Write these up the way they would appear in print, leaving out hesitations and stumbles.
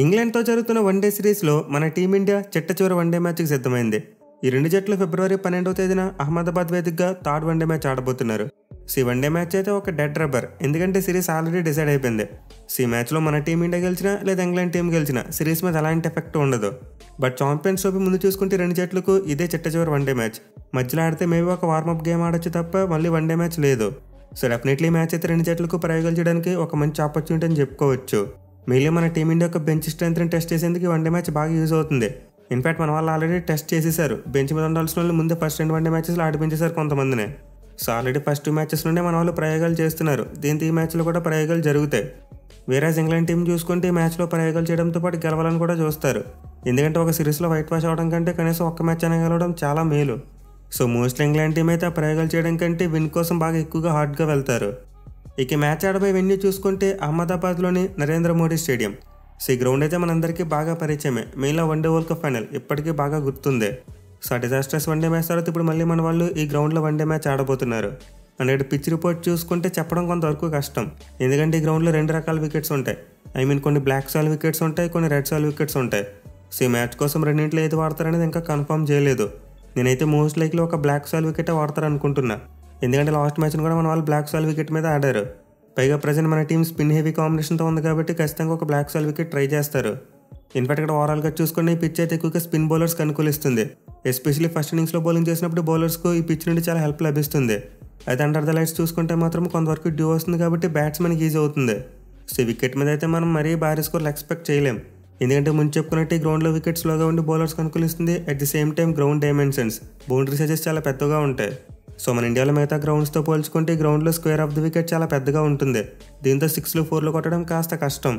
ఇంగ్లాండ్తో జరుగుతున్న వన్డే సిరీస్లో మన టీమిండియా చిట్టచివరి వన్డే మ్యాచ్కి సిద్ధమైంది. ఈ రెండు జట్లు ఫిబ్రవరి 12వ తేదీన అహ్మదాబాద్ వేదికగా థర్డ్ వన్డే మ్యాచ్ ఆడబోతున్నారు. ఈ వన్డే మ్యాచ్ అయితే ఒక డెడ్ రబ్బర్, ఎందుకంటే సిరీస్ ఆల్రెడీ డిసైడ్ అయిపోయింది. ఈ మ్యాచ్లో మన టీమిండియా గెలిచినా లేదా ఇంగ్లాండ్ టీం గెలిచినా సిరీస్ మీద ఎలాంటి ఎఫెక్ట్ ఉండదు. బట్ ఛాంపియన్స్ ట్రోఫీ ముందు చూసుకుంటే రెండు జట్లకు ఇదే చిట్టచివరి వన్డే మ్యాచ్. మధ్యలో ఆడితే మేబీ ఒక వార్మప్ గేమ్ ఆడొచ్చు తప్ప మళ్ళీ వన్డే మ్యాచ్ లేదు. సో డెఫినెట్లీ మ్యాచ్ అయితే రెండు జట్లకు ప్రయోగాలు చేయడానికి ఒక మంచి ఆపర్చునిటీ అని చెప్పుకోవచ్చు. మెయిన్లీ మన టీమిండియా యొక్క బెంచ్ స్ట్రెంత్ని టెస్ట్ చేసేందుకు వన్డే మ్యాచ్ బాగా యూజ్ అవుతుంది. ఇన్ఫాక్ట్ మన వాళ్ళు ఆల్రెడీ టెస్ట్ చేసేసారు. బెంచ్ మీద ఉండాల్సిన వాళ్ళు ముందే ఫస్ట్ రెండు వన్డే మ్యాచెస్లో ఆడిపించేశారు కొంతమందిని. సో ఆల్రెడీ ఫస్ట్ 2 మ్యాచెస్ నుండే మన వాళ్ళు ప్రయోగాలు చేస్తున్నారు. దీంతో ఈ మ్యాచ్లో కూడా ప్రయోగాలు జరుగుతాయి. వేరే ఇంగ్లాండ్ టీం చూసుకుంటే ఈ మ్యాచ్లో ప్రయోగాలు చేయడంతో పాటు గెలవాలని కూడా చూస్తారు. ఎందుకంటే ఒక సిరీస్లో వైట్ వాష్ అవడం కంటే కనీసం ఒక్క మ్యాచ్ అయినా గెలవడం చాలా మేలు. సో మోస్ట్లీ ఇంగ్లాండ్ టీం అయితే ఆ ప్రయోగాలు చేయడం కంటే విన్ కోసం బాగా ఎక్కువగా హార్డ్గా వెళ్తారు. ఇక మ్యాచ్ ఆడబోయే వెన్యూ చూసుకుంటే అహ్మదాబాద్లోని నరేంద్ర మోడీ స్టేడియం. సో ఈ గ్రౌండ్ అయితే మనందరికీ బాగా పరిచయమే. మెయిన్లో వన్డే వరల్డ్ కప్ ఫైనల్ ఇప్పటికీ బాగా గుర్తుంది. సో డిజాస్టర్స్ వన్డే మ్యాచ్ తర్వాత ఇప్పుడు మళ్ళీ మన వాళ్ళు ఈ గ్రౌండ్లో వన్డే మ్యాచ్ ఆడబోతున్నారు. అండ్ ఇక్కడ పిచ్ రిపోర్ట్ చూసుకుంటే చెప్పడం కొంతవరకు కష్టం, ఎందుకంటే ఈ గ్రౌండ్లో 2 రకాల వికెట్స్ ఉంటాయి. కొన్ని బ్లాక్ సాల్ వికెట్స్ ఉంటాయి, కొన్ని రెడ్ సాల్ వికెట్స్ ఉంటాయి. సో ఈ మ్యాచ్ కోసం రెండింటిలో ఏది వాడతారనేది ఇంకా కన్ఫర్మ్ చేయలేదు. నేనైతే మోస్ట్ లైక్లీ ఒక బ్లాక్ సాల్ వికెటే వాడతారనుకుంటున్నా, ఎందుకంటే లాస్ట్ మ్యాచ్ని కూడా మన వాళ్ళు బ్లాక్ సాల్ వికెట్ మీద ఆడారు. పైగా ప్రజెంట్ మన టీం స్పిన్ హెవీ కాంబినేషన్తో ఉంది కాబట్టి ఖచ్చితంగా ఒక బ్లాక్ సాల్ వికెట్ ట్రై చేస్తారు. ఇన్ఫాక్ట్ ఇక్కడ ఓవరాల్గా చూసుకుని ఈ పిచ్ అయితే ఎక్కువగా స్పిన్ బౌలర్స్కి అనుకూలిస్తుంది. ఎస్పెషల్లీ ఫస్ట్ ఇన్నింగ్స్లో బౌలింగ్ చేసినప్పుడు బౌలర్స్కు ఈ పిచ్ నుండి చాలా హెల్ప్ లభిస్తుంది. అయితే అండర్ ద లైట్స్ చూసుకుంటే మాత్రం కొంతవరకు డ్యూ వస్తుంది కాబట్టి బ్యాట్స్మెన్కి ఈజీ అవుతుంది. సో వికెట్ మీద అయితే మనం మరీ భారీ స్కోర్లు ఎక్స్పెక్ట్ చేయలేం, ఎందుకంటే ముందు చెప్పుకున్నట్టు ఈ గ్రౌండ్లో వికెట్ స్లోగా ఉండి బౌలర్స్కి అనుకూలిస్తుంది. At the same time ground dimensions, boundary sizes చాలా పెద్దగా ఉంటాయి. సో మన ఇండియాలో మిగతా గ్రౌండ్స్తో పోల్చుకుంటే ఈ గ్రౌండ్లో స్క్వేర్ ఆఫ్ ది వికెట్ చాలా పెద్దగా ఉంటుంది. దీంతో 6లు 4లు కొట్టడం కాస్త కష్టం.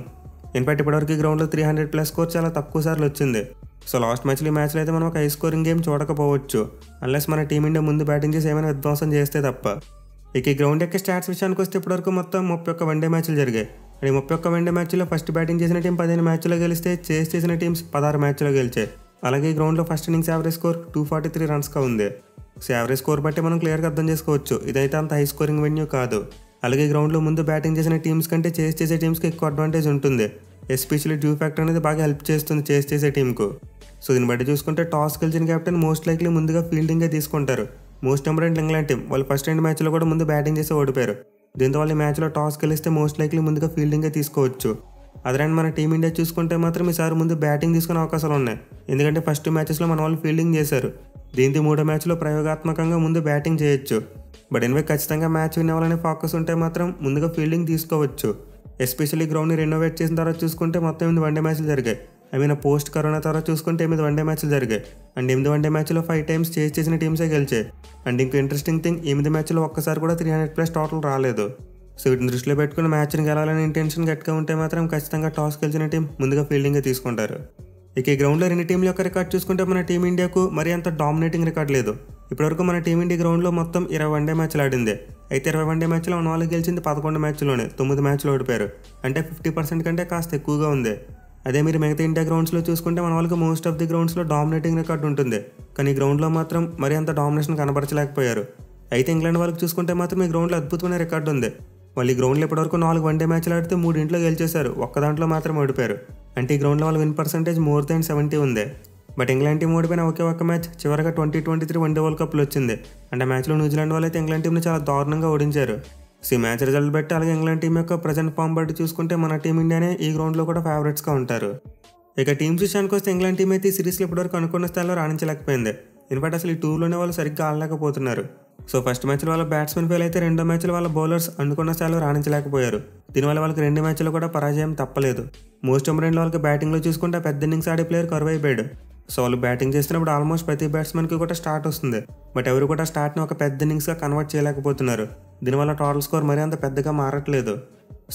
ఇన్ఫాక్ట్ ఇప్పటివరకు ఈ గ్రౌండ్లో 300+ స్కోర్ చాలా తక్కువ సార్లు వచ్చింది. సో లాస్ట్ మ్యాచ్లో ఈ మ్యాచ్లో అయితే మనం ఒక హై స్కోరింగ్ గేమ్ చూడకపోవచ్చు, అన్లెస్ మన టీమిండియా ముందు బ్యాటింగ్ చేసి ఏమైనా విధ్వంసం చేస్తే తప్ప. ఇక ఈ గ్రౌండ్ యొక్క స్టాట్స్ విషయానికి వస్తే ఇప్పటివరకు మొత్తం 31 వన్డే మ్యాచ్లు జరిగాయి. ఈ 31 వన్డే మ్యాచ్లో ఫస్ట్ బ్యాటింగ్ చేసిన టీం 15 మ్యాచ్లో గెలిస్తే చేస్ చేసిన టీమ్స్ 16 మ్యాచ్లో గెలిచాయి. అలాగే ఈ గ్రౌండ్లో ఫస్ట్ ఇన్నింగ్స్ యావరేజ్ స్కోర్ 243 రన్స్గా ఉంది. సో యావరేజ్ స్కోర్ బట్టి మనం క్లియర్గా అర్థం చేసుకోవచ్చు ఇదైతే అంత హై స్కోరింగ్ వెన్యూ కాదు. అలాగే గ్రౌండ్లో ముందు బ్యాటింగ్ చేసిన టీమ్స్ కంటే చేస్ చేసే టీమ్స్కి ఎక్కువ అడ్వాంటేజ్ ఉంటుంది. ఎస్పెషల్లీ డ్యూ ఫ్యాక్టర్ అనేది బాగా హెల్ప్ చేస్తుంది చేస్ చేసే టీంకు. సో దీన్ని బట్టి చూసుకుంటే టాస్ గెలిచిన కెప్టెన్ మోస్ట్ లైక్లీ ముందుగా ఫీల్డింగే తీసుకుంటారు. మోస్ట్ ఇంపార్టెంట్ ఇంగ్లాండ్ టీం వాళ్ళు ఫస్ట్ 2 మ్యాచ్లో కూడా ముందు బ్యాటింగ్ చేసి ఓడిపోయారు. దీంతో వాళ్ళు ఈ మ్యాచ్లో టాస్ గెలిస్తే మోస్ట్ లైక్లీ ముందుగా ఫీల్డింగే తీసుకోవచ్చు. అదే మన టీమిండియా చూసుకుంటే మాత్రం ఈసారి ముందు బ్యాటింగ్ తీసుకునే అవకాశాలు ఉన్నాయి, ఎందుకంటే ఫస్ట్ 2 మ్యాచెస్లో మన వాళ్ళు ఫీల్డింగ్ చేశారు. దీంతో 3వ మ్యాచ్లో ప్రయోగాత్మకంగా ముందు బ్యాటింగ్ చేయొచ్చు. బట్ ఎనివే ఖచ్చితంగా మ్యాచ్ విన్ అవ్వాలనే ఫోకస్ ఉంటే మాత్రం ముందుగా ఫీల్డింగ్ తీసుకోవచ్చు. ఎస్పెషల్లీ గ్రౌండ్ని రెనోవేట్ చేసిన తర్వాత చూసుకుంటే మొత్తం 8 వన్డే మ్యాచ్లు జరిగాయి. పోస్ట్ కరోనా తర్వాత చూసుకుంటే 8 వన్డే మ్యాచ్లు జరిగాయి. అండ్ 8 వన్డే మ్యాచ్లో 5 టైమ్స్ చేస్ చేసిన టీమ్సే గెలిచాయి. అండ్ ఇంకో ఇంట్రెస్టింగ్ థింగ్, 8 మ్యాచ్లో ఒక్కసారి కూడా 300+ టోటల్ రాలేదు. సో వీటిని దృష్టిలో పెట్టుకుని మ్యాచ్ని గెలవాలని ఇంటెన్షన్ గట్టిగా ఉంటే మాత్రం ఖచ్చితంగా టాస్ గెలిచిన టీం ముందుగా ఫీల్డింగే తీసుకుంటారు. ఇక ఈ గ్రౌండ్లో 2 టీంల యొక్క రికార్డ్ చూసుకుంటే మన టీమిండియాకు మరీ అంత డామినేటింగ్ రికార్డ్ లేదు. ఇప్పటివరకు మన టీమిండియా గ్రౌండ్లో మొత్తం 20 వన్డే మ్యాచ్లు ఆడింది. అయితే 20 వన్డే మ్యాచ్లో మన వాళ్ళు గెలిచింది 11 మ్యాచ్లోనే, 9 మ్యాచ్లు ఓడిపోయారు. అంటే 50% కంటే కాస్త ఎక్కువగా ఉంది. అదే మీరు మిగతా ఇండియా గ్రౌండ్స్లో చూసుకుంటే మన వాళ్ళకి మోస్ట్ ఆఫ్ ది గ్రౌండ్స్లో డామినేటింగ్ రికార్డ్ ఉంటుంది, కానీ ఈ గ్రౌండ్లో మాత్రం మరీ అంత డామినేషన్ కనబరచలేకపోయారు. అయితే ఇంగ్లాండ్ వాళ్ళకి చూసుకుంటే మాత్రం ఈ గ్రౌండ్లో అద్భుతమైన రికార్డు ఉంది. వాళ్ళు ఈ గ్రౌండ్లో ఇప్పటివరకు 4 వన్డే మ్యాచ్లు ఆడితే 3 గెలిచేశారు, ఒక్క దాంట్లో మాత్రం ఓడిపోయారు. అంటే ఈ గ్రౌండ్లో వాళ్ళ విన్ పర్సెంటేజ్ మోర్ దాన్ 70 ఉంది. బట్ ఇంగ్లాండ్ టీం ఓడిపోయిన ఒకే ఒక్క మ్యాచ్ చివరిగా 2023 వన్డే వరల్డ్ కప్లో వచ్చింది. అంటే మ్యాచ్లో న్యూజిలాండ్ వాళ్ళు అయితే ఇంగ్లాండ్ టీంని చాలా దారుణంగా ఓడించారు. సో ఈ మ్యాచ్ రిజల్ట్ బట్టి అలాగే ఇంగ్లాండ్ టీం యొక్క ప్రజెంట్ ఫామ్ బట్టి చూసుకుంటే మన టీమిండియానే ఈ గ్రౌండ్లో కూడా ఫేవరెట్స్గా ఉంటారు. ఇక టీమ్స్ విషయానికి వస్తే ఇంగ్లాండ్ టీం అయితే ఈ సిరీస్లో ఇప్పటివరకు అనుకున్న స్థాయిలో రాణించలేకపోయింది. ఇన్ఫాక్ట్ అసలు ఈ టూర్లోనే వాళ్ళు సరిగ్గా ఆడలేకపోతున్నారు. సో ఫస్ట్ మ్యాచ్లో వాళ్ళ బ్యాట్స్మెన్ ఫెయిల్ అయితే 2వ మ్యాచ్లో వాళ్ళ బౌలర్స్ అనుకున్న స్థాయిలో రాణించలేకపోయారు. దీనివల్ల వాళ్ళకి 2 మ్యాచ్లో కూడా పరాజయం తప్పలేదు. మోస్ట్ ఇంపార్టెంట్ వాళ్ళకి బ్యాటింగ్లో చూసుకుంటే పెద్ద ఇన్నింగ్స్ ఆడే ప్లేయర్ కరువు అయిపోయాడు. సో వాళ్ళు బ్యాటింగ్ చేస్తున్నప్పుడు ఆల్మోస్ట్ ప్రతి బ్యాట్స్మెన్కి కూడా స్టార్ట్ వస్తుంది, బట్ ఎవరు కూడా స్టార్ట్ని ఒక పెద్ద ఇన్నింగ్స్గా కన్వర్ట్ చేయలేకపోతున్నారు. దీనివల్ల టోటల్ స్కోర్ మరీ అంత పెద్దగా మారట్లేదు.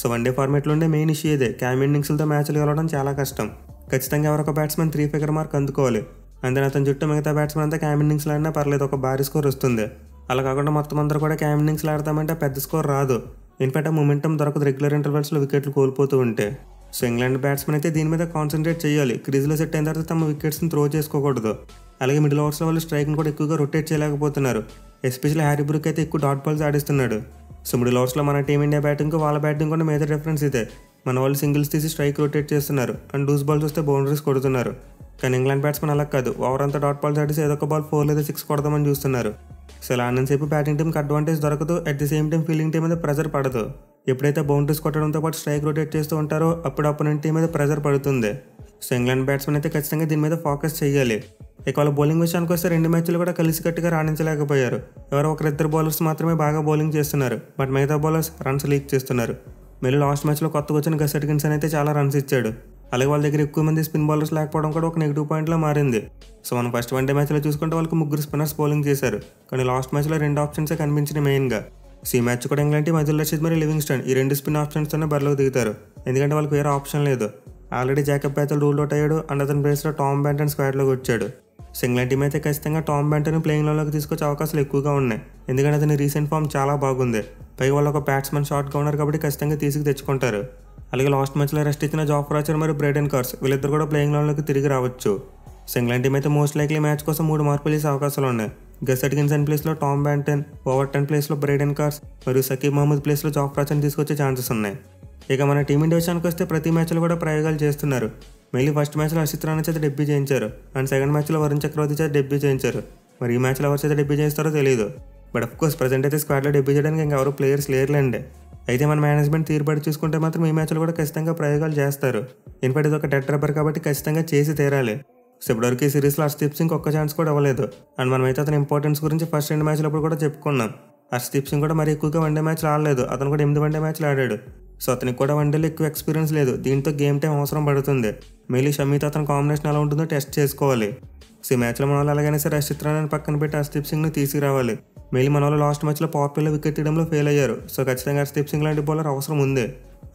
సో వన్డే ఫార్మేట్లో ఉండే మెయిన్ ఇష్యూ ఇదే, క్యామ్ ఇన్నింగ్స్లతో మ్యాచ్లు గెలవడం చాలా కష్టం. ఖచ్చితంగా ఎవరొక బ్యాట్స్మెన్ 3 ఫిగర్ మార్క్ అందుకోవాలి. అందుకని అతని చుట్టూ మిగతా బ్యాట్స్మెన్ అంతా క్యామ్ ఇన్నింగ్స్లో ఆడినా పర్లేదు, ఒక భారీ స్కోర్ వస్తుంది. అలా కాకుండా మొత్తం అందరూ కూడా క్యామ్ ఇన్నింగ్స్లో ఆడతామంటే పెద్ద స్కోర్ రాదు. ఇన్ఫాక్ట్ ఆ మొమెంటం దొరకదు రెగ్యులర్ ఇంటర్వెల్స్లో వికెట్లు కోల్పోతూ ఉంటే. సో ఇంగ్లాండ్ బ్యాట్స్మెన్ అయితే దీని మీద కాన్సన్ట్రేట్ చేయాలి. క్రీజ్లో సెట్ అయిన తర్వాత తమ వికెట్స్ని త్రో చేసుకోకూడదు. అలాగే మిడిల్ ఓవర్స్లో వాళ్ళు స్ట్రైక్ని కూడా ఎక్కువగా రొటేట్ చేయలేకపోతున్నారు. ఎస్పెషల్లీ హ్యారీ బ్రూక్ అయితే ఎక్కువ డాట్ బాల్స్ ఆడిస్తున్నాడు. సో మిడిల్ ఓవర్స్లో మన టీమిండియా బ్యాటింగ్ వాళ్ళ బ్యాటింగ్ కూడా మేజర్ డిఫరెన్స్ ఇదే. మన వాళ్ళు సింగిల్స్ తీసి స్ట్రైక్ రొటేట్ చేస్తున్నారు అండ్ లూజ్ బాల్స్ వస్తే బౌండరీస్ కొడుతున్నారు. కానీ ఇంగ్లాండ్ బ్యాట్స్మెన్ అలా కాదు, ఓవర్ అంతా డాట్ బాల్స్ ఆడేసి ఏదో ఒక బాల్ 4 లేదా 6 కొడదామని చూస్తున్నారు. సో ఇలా అన్నంతసేపు బ్యాటింగ్ టీంకి అడ్వాంటేజ్ దొరకదు, at the same time fielding team మీద ప్రెజర్ పడదు. ఎప్పుడైతే బౌండరీస్ కొట్టడంతో పాటు స్ట్రైక్ రొటేట్ చేస్తూ ఉంటారో అప్పుడు అపోనెంట్ టీం మీద ప్రెజర్ పడుతుంది. సో ఇంగ్లాండ్ బ్యాట్స్మెన్ అయితే ఖచ్చితంగా దీని మీద ఫోకస్ చేయాలి. ఇక వాళ్ళ బౌలింగ్ విషయానికి వస్తే 2 మ్యాచ్లు కూడా కలిసికట్టుగా రాణించలేకపోయారు. ఎవరో ఒకరిద్దరు బౌలర్స్ మాత్రమే బాగా బౌలింగ్ చేస్తున్నారు, బట్ మిగతా బౌలర్స్ రన్స్ లీక్ చేస్తున్నారు. మళ్ళీ లాస్ట్ మ్యాచ్లో కొత్తగా వచ్చిన గస్ ఎట్కిన్సన్ అయితే చాలా రన్స్ ఇచ్చాడు. అలాగే వాళ్ళ దగ్గర ఎక్కువ మంది స్పిన్ బౌలర్స్ లేకపోవడం కూడా ఒక నెగిటివ్ పాయింట్లో మారింది. సో మనం ఫస్ట్ వన్డే మ్యాచ్లో చూసుకుంటే వాళ్ళకి 3 స్పిన్నర్స్ బౌలింగ్ చేశారు, కానీ లాస్ట్ మ్యాచ్లో 2 ఆప్షన్సే కనిపించినాయి మెయిన్గా. సో ఈ మ్యాచ్ కూడా ఇంగ్లాండ్ టీం అదిల్ రషీద్ మరియు లివింగ్స్టన్ ఈ 2 స్పిన్ ఆప్షన్స్తోనే బరిలోకి దిగుతారు, ఎందుకంటే వాళ్ళకి వేరే ఆప్షన్ లేదు. ఆల్రెడీ జాకబ్ బ్యాచెల్ రూల్ అవుట్ అయ్యాడు అండ్ అతని ప్లేస్లో టామ్ బ్యాంటన్ స్క్వాడ్లోకి వచ్చాడు. సో ఇంగ్లాండ్ టీం అయితే ఖచ్చితంగా టామ్ బ్యాంటన్ ప్లేయింగ్ లోకి తీసుకొచ్చే అవకాశాలు ఎక్కువగా ఉన్నాయి, ఎందుకంటే అతని రీసెంట్ ఫామ్ చాలా బాగుంది. పైగా వాళ్ళు ఒక బ్యాట్స్మెన్ షార్ట్గా ఉన్నారు కాబట్టి ఖచ్చితంగా తీసుకు తెచ్చుకుంటారు. అలాగే లాస్ట్ మ్యాచ్లో రెస్ట్ ఇచ్చిన జాఫ్రా ఆర్చర్ మరియు బ్రైడెన్ కార్స్ వీళ్ళిద్దరు కూడా ప్లేయింగ్ లోకి తిరిగి రావచ్చు. సో ఇంగ్లాండ్ టీం అయితే మోస్ట్ లైక్లీ మ్యాచ్ కోసం 3 మార్పులు చేసే అవకాశాలు ఉన్నాయి. గస్ ఎట్కిన్సన్ ప్లేస్లో టామ్ బ్యాంటన్, ఓవర్టన్ ప్లేస్లో బ్రైడెన్ కార్స్ మరియు సకీబ్ మహమ్మద్ ప్లేస్లో జాఫ్రా ఆర్చర్ని తీసుకొచ్చే ఛాన్సెస్ ఉన్నాయి. ఇక మన టీమిండియా విషయానికి వస్తే ప్రతి మ్యాచ్లో కూడా ప్రయోగాలు చేస్తున్నారు. మెయిన్లీ ఫస్ట్ మ్యాచ్లో హర్షిత్ రాణా చేత డెబ్యూ చేయించారు అండ్ సెకండ్ మ్యాచ్లో వరుణ్ చక్రవర్తి చేత డెబ్యూ చేయించారు. మరి ఈ మ్యాచ్లో ఎవరి చేత డెబ్యూ చేస్తారో తెలియదు, బట్ అఫ్కోర్స్ ప్రజెంట్ అయితే స్క్వాడ్లో డెబ్యూ చేయడానికి ఇంకెవరు ప్లేయర్స్ లేరులేండి. అయితే మన మేనేజ్మెంట్ తీరుబడి చూసుకుంటే మాత్రం ఈ మ్యాచ్లో కూడా ఖచ్చితంగా ప్రయోగాలు చేస్తారు. ఇన్ఫాక్ట్ ఇది ఒక డెడ్ రబ్బర్ కాబట్టి ఖచ్చితంగా చేసి తీరాలి. సో ఇప్పటివరకు ఈ సిరీస్లో హర్షదీప్ సింగ్ ఒక్క ఛాన్స్ కూడా ఇవ్వలేదు అండ్ మనమైతే అతని ఇంపార్టెన్స్ గురించి ఫస్ట్ 2 మ్యాచ్లప్పుడు కూడా చెప్పుకున్నాం. హర్షదీప్ సింగ్ కూడా మరి ఎక్కువగా వన్డే మ్యాచ్లు ఆడలేదు, అతను కూడా 8 వన్డే మ్యాచ్లు ఆడాడు. సో అతనికి కూడా వన్డేలో ఎక్కువ ఎక్స్పీరియన్స్ లేదు, దీంతో గేమ్ టైం అవసరం పడుతుంది. మెయిన్లీ షమీతో అతని కాంబినేషన్ ఎలా ఉంటుందో టెస్ట్ చేసుకోవాలి. సో ఈ మ్యాచ్లో మన వాళ్ళు అలాగైనా సరే హర్షిత్ రాణాని పక్కన పెట్టి హర్షదీప్ సింగ్ని తీసుకురావాలి. మెయిన్లీ మన వాళ్ళు లాస్ట్ మ్యాచ్లో పవర్ ప్లేలో వికెట్ తీయడంలో ఫెయిల్ అయ్యారు. సో ఖచ్చితంగా హర్షదీప్ సింగ్ లాంటి బౌలర్ అవసరం ఉంది.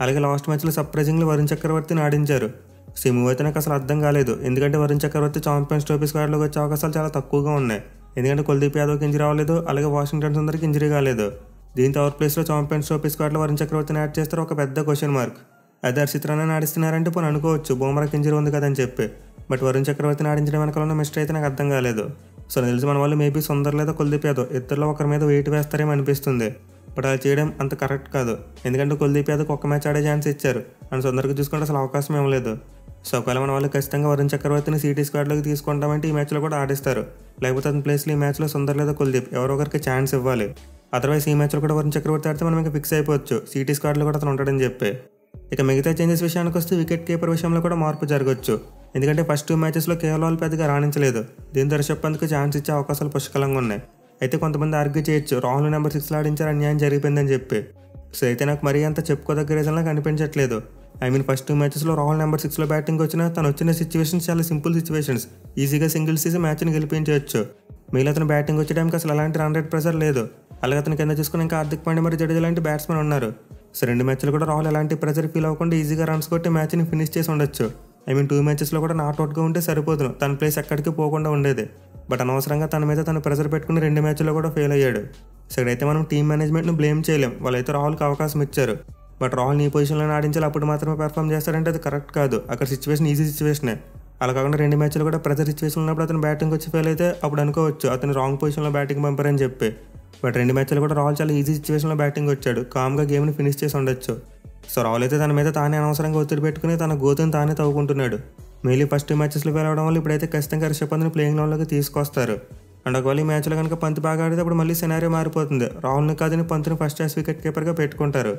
అలాగే లాస్ట్ మ్యాచ్లో సర్ప్రైజింగ్లీ వరుణ్ చక్రవర్తిని ఆడించారు. సో ఈ మూవ్ అయితే నాకు అసలు అర్థం కాలేదు, ఎందుకంటే వరుణ్ చక్రవర్తి ఛాంపియన్స్ ట్రోఫీ స్క్వాడ్లోకి వచ్చే అవకాశాలు చాలా తక్కువగా ఉన్నాయి, ఎందుకంటే కుల్దీప్ యాదవ్కి ఇంజరీ అవ్వలేదు, అలాగే వాషింగ్టన్ సుందర్కి ఇంజరీ కాలేదు. దీంతో అవర్ ప్లేస్లో ఛాంపియన్స్ ట్రోఫీ స్క్వాడ్లో వరుణ్ చక్రవర్తిని యాడ్ చేస్తారు, ఒక పెద్ద క్వశ్చన్ మార్క్. అదే హర్షిత్ రాణాని ఆడిస్తున్నారంటే పోనీ అనుకోవచ్చు బుమ్రాకి ఇంజరీ ఉంది కదని చెప్పి, బట్ వరుణ్ చక్రవర్తిని ఆడించడం వెనకాల ఉన్న మిస్టేక్ అయితే నాకు అర్థం కాలేదు. సో తెలిసి మన వాళ్ళు మేబీ సుందర్ లేదా కుల్దీప్ యాదవ్ ఇద్దరిలో ఒకరి మీద వెయిట్ వేస్తారేమో అనిపిస్తుంది, బట్ అది చేయడం అంత కరెక్ట్ కాదు, ఎందుకంటే కుల్దీప్ యాదవ్కి ఒక్క మ్యాచ్ ఆడే ఛాన్స్ ఇచ్చారు అండ్ సుందర్కి చూసుకుంటే అసలు అవకాశం ఇవ్వలేదు. సో ఒకవేళ మన వాళ్ళు ఖచ్చితంగా వరుణ్ చక్రవర్తిని సిటీ స్క్వాడ్లోకి తీసుకుంటామంటే ఈ మ్యాచ్లో కూడా ఆడిస్తారు, లేకపోతే అతని ప్లేస్లో ఈ మ్యాచ్లో సుందర్ లేదా కుల్దీప్ ఎవరో ఒకరికి ఛాన్స్ ఇవ్వాలి. అదర్వైజ్ ఈ మ్యాచ్లో కూడా వరుణ్ చక్రవర్తి ఆడితే మనం ఇంకా ఫిక్స్ అయిపోవచ్చు సిటీ స్క్వాడ్లో కూడా అతను ఉంటాడని చెప్పి. ఇక మిగతా చేంజెస్ విషయానికి వస్తే వికెట్ కీపర్ విషయంలో కూడా మార్పు జరగవచ్చు, ఎందుకంటే ఫస్ట్ 2 మ్యాచెస్లో కేవలం పెద్దగా రాణించలేదు, దీంతో రిషబ్ పంత్కి ఛాన్స్ ఇచ్చే అవకాశాలు పుష్కలంగా ఉన్నాయి. అయితే కొంతమంది ఆర్గ్యూ చేయొచ్చు రాహుల్ నెంబర్ 6 ఆడించారు అన్యాయం జరిగిపోయిందని చెప్పి. సో అయితే నాకు మరీ అంత చెప్పుకోదగ్గ రీజన్లా కనిపించట్లేదు. ఫస్ట్ 2 మ్యాచెస్లో రాహుల్ నెంబర్ 6లో బ్యాటింగ్ వచ్చినా తను వచ్చిన సిచ్యువేషన్స్ చాలా సింపుల్ సిచ్యువేషన్స్, ఈజీగా సింగిల్స్ తీసి మ్యాచ్ని గెలిపించవచ్చు. మిగిలిన అతను బ్యాటింగ్ వచ్చే టైంకి అసలు అలాంటి రన్ రేట్ ప్రెషర్ లేదు. అలాగే అతను కింద చూసుకుని ఇంకా హార్దిక్ పాండ్యా మరియు జడేజా లాంటి బ్యాట్స్మెన్ ఉన్నారు. సో 2 మ్యాచ్లు కూడా రాహుల్ ఎలాంటి ప్రెషర్ ఫీల్ అవ్వకుండా ఈజీగా రన్స్ కొట్టి మ్యాచ్ని ఫినిష్ చేసి ఉండొచ్చు. 2 మ్యాచెస్లో కూడా నాట్అవుట్గా ఉంటే సరిపోతుంది, తన ప్లేస్ ఎక్కడికి పోకుండా ఉండేది. బట్ అనవసరంగా తన మీద తను ప్రెషర్ పెట్టుకుని 2 మ్యాచ్లో కూడా ఫెయిల్ అయ్యాడు. సో ఇక్కడైతే మనం టీం మేనేజ్మెంట్ను బ్లేమ్ చేయలేం, వాళ్ళైతే రాహుల్కి అవకాశం ఇచ్చారు, బట్ రాహుల్ ఈ పొజిషన్లో ఆడించాలి అప్పుడు మాత్రమే పెర్ఫామ్ చేస్తాడంటే అది కరెక్ట్ కాదు. అక్కడ సిచ్యువేషన్ ఈజీ సిచ్యువేషనే. అలా కాకుండా 2 మ్యాచ్లు కూడా ప్రెజర్ సిచ్యువేషన్ ఉన్నప్పుడు అతను బ్యాటింగ్ వచ్చి ఫెయిల్ అయితే అప్పుడు అనుకోవచ్చు అతను రాంగ్ పొజిషన్లో బ్యాటింగ్ పంపారని చెప్పి. బట్ 2 మ్యాచ్లు కూడా రాహుల్ చాలా ఈజీ సిచ్యువేషన్లో బ్యాటింగ్ వచ్చాడు, కామ్గా గేమ్ని ఫినిష్ చేసి ఉండొచ్చు. సో రాహుల్ అయితే తన మీద తానే అనవసరంగా ఒత్తిడి పెట్టుకుని తన గోతుని తానే తవ్వుకుంటున్నాడు. మెయిన్లీ ఫస్ట్ 2 మ్యాచెస్లో ఫెయిల్ అవడం వల్ల ఇప్పుడైతే ఖచ్చితంగా రిషబ్ పంత్ని ప్లేయింగ్ లెవెల్లోకి తీసుకొస్తారు. అండ్ ఒకవేళ ఈ మ్యాచ్లో కనుక పంత్ బాగా ఆడితే అప్పుడు మళ్ళీ సినారియో మారిపోతుంది, రాహుల్ని కాదని పంత్ని ఫస్ట్ యాజ్ వికెట్ కీపర్గా పెట్టుకుంటారు.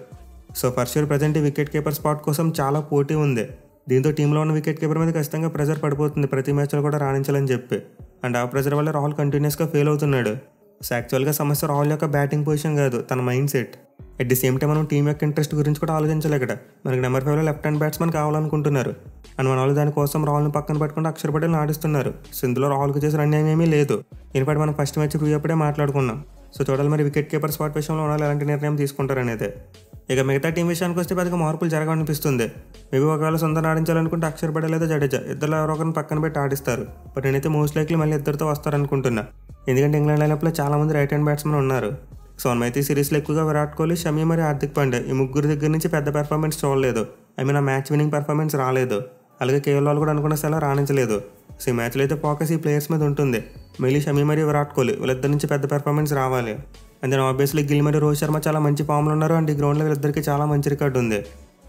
సో ఫస్ట్ ఇయర్ ప్రజెంట్ ఈ వికెట్ కీపర్ స్పాట్ కోసం చాలా పోటీ ఉంది, దీంతో టీంలో ఉన్న వికెట్ కీపర్ మీద ఖచ్చితంగా ప్రెజర్ పడిపోతుంది ప్రతి మ్యాచ్లో కూడా రాణించాలని చెప్పి. అండ్ ఆ ప్రెజర్ వల్ల రాహుల్ కంటిన్యూస్గా ఫెయిల్ అవుతున్నాడు. సో యాక్చువల్గా సమస్య రాహుల్ యొక్క బ్యాటింగ్ పొజిషన్ కాదు, తన mind set. At the same time మనం టీం యొక్క ఇంట్రెస్ట్ గురించి కూడా ఆలోచించాలి. ఇక్కడ మనకి నెంబర్ 5లో లెఫ్ట్ హ్యాండ్ బ్యాట్స్మెన్ కావాలనుకుంటున్నారు అండ్ మన వాళ్ళు దానికోసం రాహుల్ని పక్కన పెట్టుకుంటే అక్షర్ పటేల్ని ఆడిస్తున్నారు. సో ఇందులో రాహుల్కి చేసిన అన్యాయం ఏమీ లేదు. ఇన్ఫాక్ట్ మనం ఫస్ట్ మ్యాచ్ ప్రివ్యూ అప్పుడే మాట్లాడుకున్నాం. సో చూడాలి మరి వికెట్ కీపర్ స్పాట్ విషయంలో వాళ్ళు ఎలాంటి నిర్ణయం తీసుకుంటారనేది. ఇక మిగతా టీం విషయానికి వస్తే పెద్దగా మార్పులు జరగనిపిస్తుంది. మేబీ ఒకవేళ సుందర్ ఆడించాలనుకుంటే అక్షర్ పటేల్ లేదా జడేజా ఇద్దరు ఎవరో ఒకరిని పక్కన పెట్టి ఆడిస్తారు. బట్ నేనైతే మోస్ట్ లైక్లీ మళ్ళీ ఇద్దరితో వస్తారనుకుంటున్నా, ఎందుకంటే ఇంగ్లాండ్ లైనప్లో చాలా మంది రైట్ హ్యాండ్ బ్యాట్స్మెన్ ఉన్నారు. సో మనమైతే సిరీస్లో ఎక్కువగా విరాట్ కోహ్లీ, షమీ మరియు హార్దిక్ పాండ్యా ఈ ముగ్గురు దగ్గర నుంచి పెద్ద పెర్ఫార్మెన్స్ చూడలేదు. ఆ మ్యాచ్ విన్నింగ్ పెర్ఫార్మెన్స్ రాలేదు. అలాగే కేఎల్ రాహుల్ కూడా అనుకున్న స్థలం రాణించలేదు. సో ఈ మ్యాచ్లో అయితే ఫోకస్ ఈ ప్లేయర్స్ మీద ఉంటుంది. మెయిన్లీ షమీ మరియు విరాట్ కోహ్లీ వీళ్ళిద్దరి నుంచి పెద్ద పెర్ఫార్మెన్స్ రావాలి. అండ్ దెన్ ఆబ్వియస్లీ గిల్ మరియు రోహిత్ శర్మ చాలా మంచి ఫామ్లో ఉన్నారు అండ్ ఈ గ్రౌండ్లో వీళ్ళిద్దరికి చాలా మంచి రికార్డు ఉంది.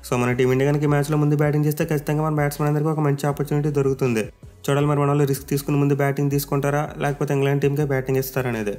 సో మన టీమిండియా కనుక ఈ మ్యాచ్లో ముందు బ్యాటింగ్ చేస్తే ఖచ్చితంగా మన బ్యాట్స్మెన్ అందరికీ ఒక మంచి ఆపర్చునిటీ దొరుకుతుంది. చూడాలి మరి మన వాళ్ళు రిస్క్ తీసుకుని ముందు బ్యాటింగ్ తీసుకుంటారా లేకపోతే ఇంగ్లాండ్ టీంకే బ్యాటింగ్ ఇస్తారనేది.